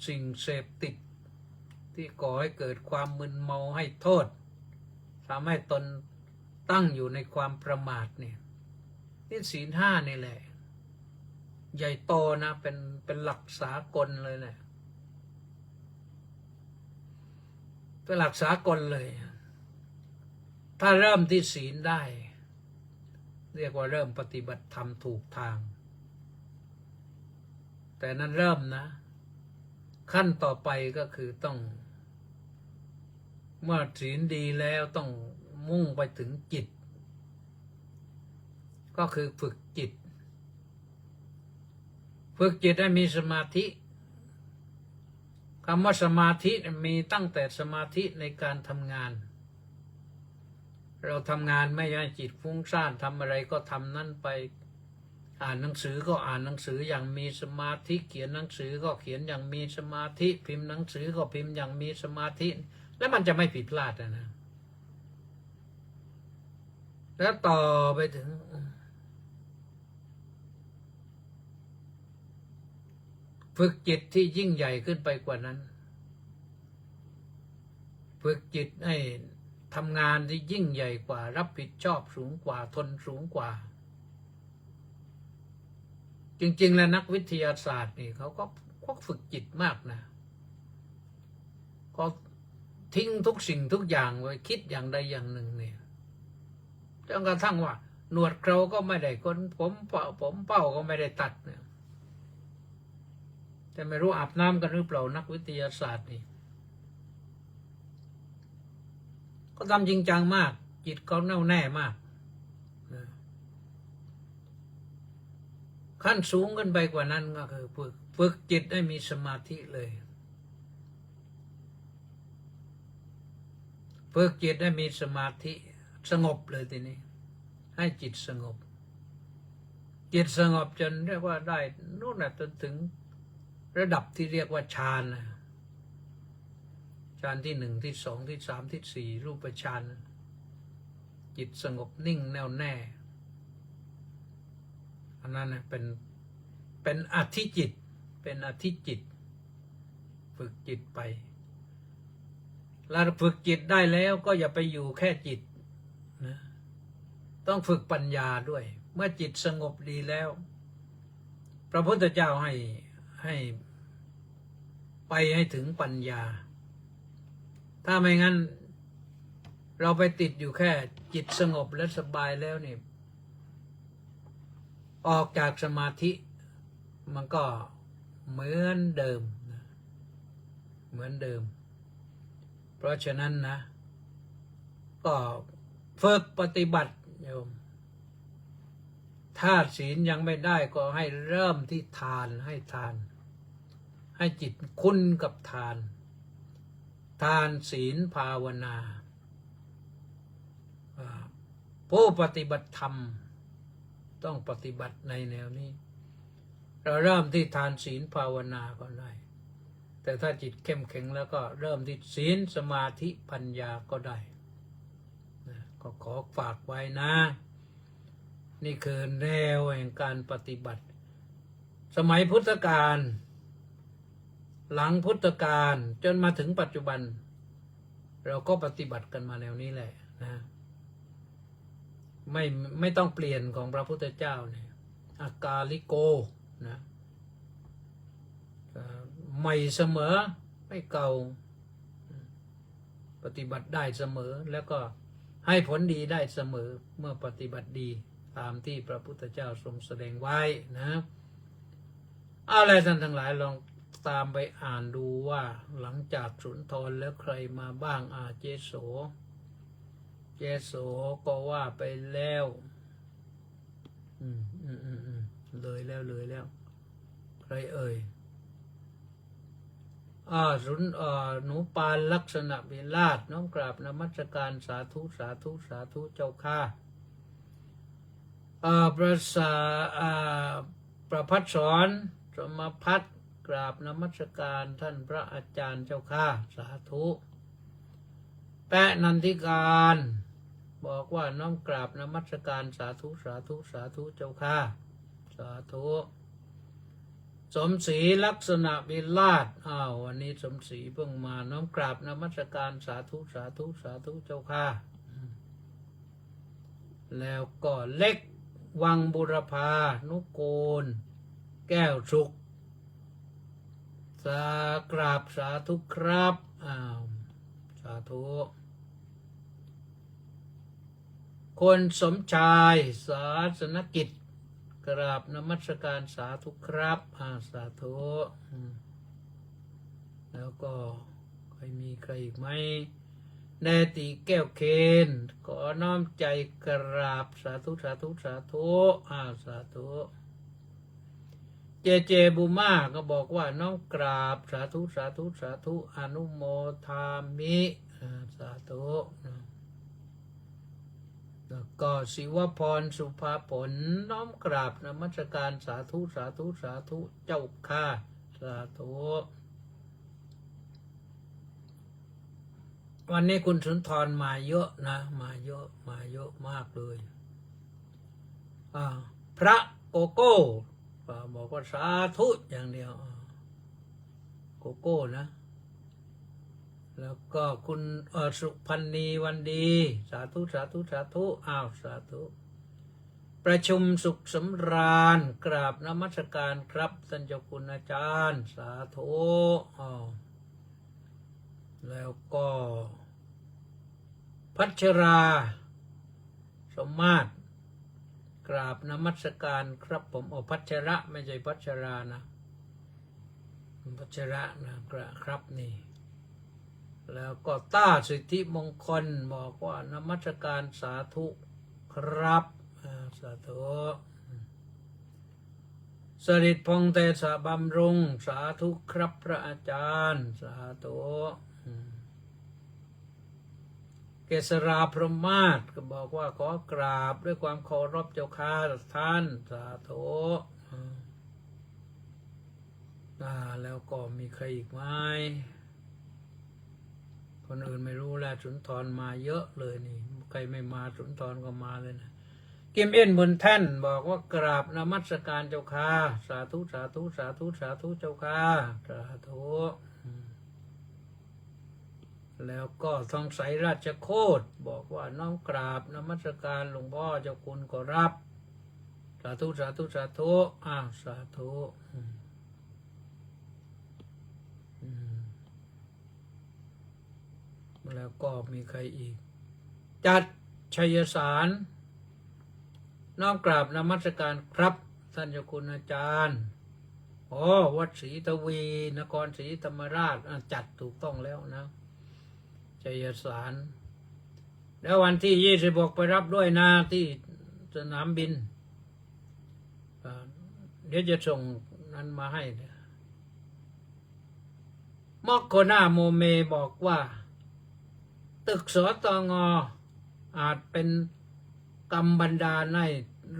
สิ่งเสพติดที่ก่อให้เกิดความมึนเมาให้โทษทำให้ตนตั้งอยู่ในความประมาทเนี่ยนี่ศีล5นี่แหละใหญ่โตนะเป็นหลักสากลเลยแหละเป็นหลักสากลเลยถ้าเริ่มที่ศีลได้เรียกว่าเริ่มปฏิบัติธรรมถูกทางแต่นั้นเริ่มนะขั้นต่อไปก็คือต้องเมื่อศีลดีแล้วต้องมุ่งไปถึงจิตก็คือฝึกจิตให้มีสมาธิคำว่าสมาธิมีตั้งแต่สมาธิในการทำงานเราทำงานไม่ให้จิตฟุ้งซ่านทำอะไรก็ทำนั่นไปอ่านหนังสือก็อ่านหนังสืออย่างมีสมาธิเขียนหนังสือก็เขียนอย่างมีสมาธิพิมพ์หนังสือก็พิมพ์อย่างมีสมาธิแล้วมันจะไม่ผิดพลาดนะแล้วต่อไปถึงฝึกจิตที่ยิ่งใหญ่ขึ้นไปกว่านั้นฝึกจิตให้ทำงานที่ยิ่งใหญ่กว่ารับผิดชอบสูงกว่าทนสูงกว่าจริงๆแล้วนักวิทยาศาสตร์นี่เขาก็ฝึกจิตมากนะก็ทิ้งทุกสิ่งทุกอย่างไว้คิดอย่างใดอย่างหนึ่งเนี่ยจนกระทั่งว่าหนวดเคราก็ไม่ได้คนผมเป้าก็ไม่ได้ตัดเนี่ยแต่ไม่รู้อาบน้ำกันหรือเปล่านักวิทยาศาสตร์นี่ ก็ทำจริงจังมาก จิตเขาแน่วแน่มากนะขั้นสูงขึ้นไปกว่านั้นก็คือฝึกจิตให้มีสมาธิเลยฝึกจิตให้มีสมาธิสงบเลยทีนี้ให้จิตสงบจิตสงบจนเรียกว่าได้นู่นน่ะจนถึงระดับที่เรียกว่าฌานนะฌานที่1ที่2ที่3ที่4รูปฌานจิตสงบนิ่งแน่วแน่อันนั้นนะเป็นอธิจิตเป็นอธิจิตฝึกจิตไปแล้วฝึกจิตได้แล้วก็อย่าไปอยู่แค่จิตนะต้องฝึกปัญญาด้วยเมื่อจิตสงบดีแล้วพระพุทธเจ้าให้ไปให้ถึงปัญญาถ้าไม่งั้นเราไปติดอยู่แค่จิตสงบและสบายแล้วนี่ออกจากสมาธิมันก็เหมือนเดิมเหมือนเดิมเพราะฉะนั้นนะก็ฝึกปฏิบัติโยมถ้าศีลยังไม่ได้ก็ให้เริ่มที่ทานให้ทานให้จิตคุ้นกับทานทานศีลภาวนาผู้ปฏิบัติธรรมต้องปฏิบัติในแนวนี้เราเริ่มที่ทานศีลภาวนาก็ได้แต่ถ้าจิตเข้มแข็งแล้วก็เริ่มที่ศีลสมาธิปัญญาก็ได้ก็ขอฝากไว้นะนี่คือแนวแห่งการปฏิบัติสมัยพุทธกาลหลังพุทธกาลจนมาถึงปัจจุบันเราก็ปฏิบัติกันมาแนวนี้แหละนะไม่ต้องเปลี่ยนของพระพุทธเจ้าเนี่ยอากาลิโกนะใหม่เสมอไม่เก่าปฏิบัติได้เสมอแล้วก็ให้ผลดีได้เสมอเมื่อปฏิบัติดีตามที่พระพุทธเจ้าทรงแสดงไว้นะอะไรท่านทั้งหลายลองตามไปอ่านดูว่าหลังจากสุนทรแล้วใครมาบ้างเจโสก็ว่าไปแล้วเลยแล้วใครเอ่ยหนูปานลักษณะวิราชน้อมกราบนมัสการสาธุเจ้าค่ะประพัฒสอนสมพัฒกราบนมัสการท่านพระอาจารย์เจ้าค่ะสาธุแปะนันทิการบอกว่าน้อมกราบนมัสการสาธุเจ้าค่ะสาธุสมศรีลักษณะวิราชวันนี้สมศรีเพิ่งมาน้อมกราบนมัสการสาธุเจ้าค่ะแล้วก็เล็กวังบุรพานุโกลแก้วสุขกราบสาธุครับสาธุคนสมชายศาสนกิจกราบนมัสการสาธุครับสาธุแล้วก็มีใครอีกไหมแนติแก้วเคนขอน้อมใจกราบสาธุสาธุเจบุมาก็บอกว่าน้อมกราบสาธุอนุโมทามิสาธุแล้วก็ศิวพรสุภาผลน้อมกราบนมัสการสาธุเจ้าค่ะสาธุวันนี้คุณสุนทรมาเยอะนะมาเยอะมากเลยพระโกโก้บอกว่าสาธุอย่างเดียวโกโก้นะแล้วก็คุณสุพันนีวันดีสาธุสาธุประชุมสุขสำราญกราบนมัสการครับท่านเจ้าคุณอาจารย์สาธุแล้วก็พัชราสมมาตรกราบนมัสการครับผมพัชระไม่ใช่พัชรานะพัชระนะครับนี่ แล้วก็ต้าสิทธิมงคลบอกว่านมัสการสาธุครับสาธุสริตพงษ์เตสะบำรุงสาธุครับพระอาจารย์สาธุเกษราพรหมาศก็บอกว่าขอกราบด้วยความเคารพเจ้าข้าท่านสาธุแล้วก็มีใครอีกไหมคนอื่นไม่รู้แล้วสุนทรมาเยอะเลยนี่ใครไม่มาสุนทรก็มาเลยนะกิมเอ็นบนแท่นบอกว่ากราบนมัสการเจ้าค่ะสาธุสาธุสาธุสาธุเจ้าค่ะสาธุแล้วก็ทองใสราชโคตรบอกว่าน้อมกราบนมัสการหลวงพ่อเจ้าคุณก็รับสาธุสาธุสาธุสาธุแล้วก็มีใครอีกจัดชัยสารน้อมกราบนมัสการครับท่านเจ้าคุณอาจารย์วัดศรีทวีนครศรีธรรมราชจัดถูกต้องแล้วนะชัยสารแล้ววันที่26ไปรับด้วยนะที่สนามบินเดี๋ยวจะส่งนั้นมาให้มอกโคนาโมเมบอกว่าตึกสตง.อาจเป็นกรรมบันดาลให้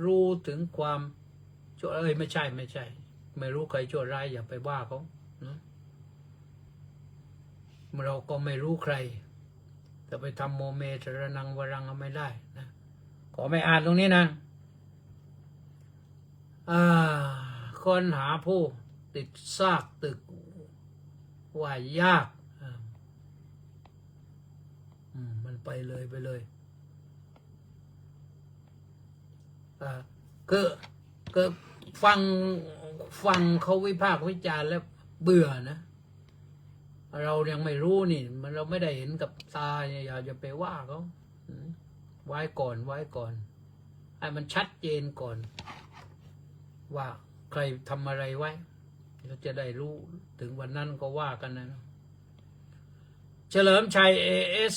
รู้ถึงความชั่วไม่ใช่ไม่รู้ใครชั่วร้ายอย่าไปว่าเขานะเราก็ไม่รู้ใครแต่ไปทำโมเมสรนังวรังไม่ได้นะขอไม่อ่านตรงนี้นะคนหาผู้ติดซากตึกว่ายากมันไปเลยก็ฟังเขาวิพากษ์วิจารณ์แล้วเบื่อนะเรายังไม่รู้นี่มันเราไม่ได้เห็นกับตาอย่าจะไปว่าเขาไว้ก่อนให้มันชัดเจนก่อนว่าใครทำอะไรไว้เราจะได้รู้ถึงวันนั้นก็ว่ากันนะเฉลิมชัย AS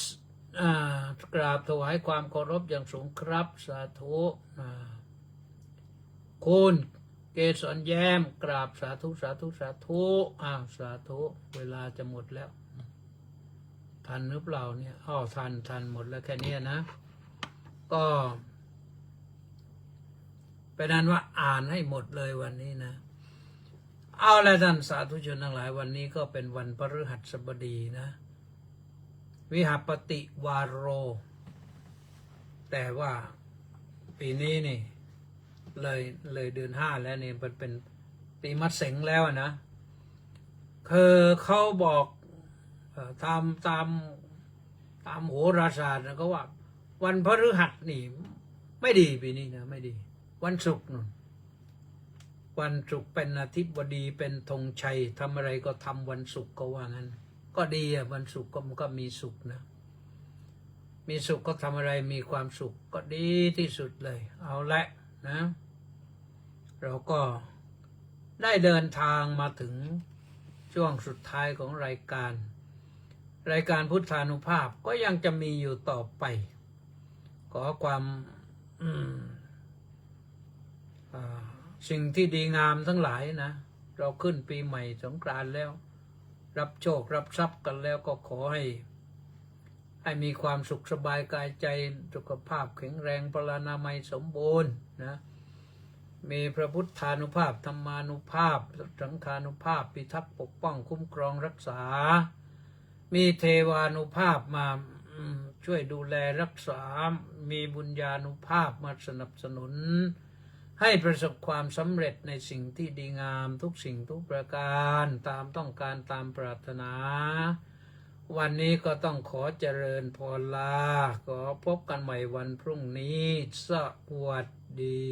กราบถวายความเคารพอย่างสูงครับสาธุคุณเกศรแย้มกราบสาธุสาธุสาธุสาธุเวลาจะหมดแล้วทันหรือเปล่าเนี่ยทันหมดแล้วแค่นี้นะก็เป็นนั้นว่าอ่านให้หมดเลยวันนี้นะเอาละท่านสาธุชนทั้งหลายวันนี้ก็เป็นวันพฤหัสบดีนะวิหปติวาโรแต่ว่าปีนี้นี่เลยเดือน5แล้วนี่มันเป็นปีมะเสงแล้วนะคือเขาบอกตามโหราศาสตร์นะก็ว่าวันพฤหัสนี่ไม่ดีปีนี้นะไม่ดีวันศุกร์นู่นวันศุกร์เป็นอาทิตย์บดีเป็นธงชัยทำอะไรก็ทำวันศุกร์ก็ว่างั้นก็ดีวันศุกร์ก็มีสุขนะมีสุขก็ทำอะไรมีความสุขก็ดีที่สุดเลยเอาละนะเราก็ได้เดินทางมาถึงช่วงสุดท้ายของรายการพุทธานุภาพก็ยังจะมีอยู่ต่อไปขอความสิ่งที่ดีงามทั้งหลายนะเราขึ้นปีใหม่สงกรานต์แล้วรับโชครับทรัพย์กันแล้วก็ขอให้มีความสุขสบายกายใจสุขภาพแข็งแรงพลานามัยสมบูรณ์นะมีพระพุทธานุภาพธรรมานุภาพสังฆานุภาพพิทักษ์ปกป้องคุ้มครองรักษามีเทวานุภาพมาช่วยดูแลรักษามีบุญญานุภาพมาสนับสนุนให้ประสบความสำเร็จในสิ่งที่ดีงามทุกสิ่งทุกประการตามต้องการตามปรารถนาวันนี้ก็ต้องขอเจริญพรลาขอพบกันใหม่วันพรุ่งนี้สวัสดี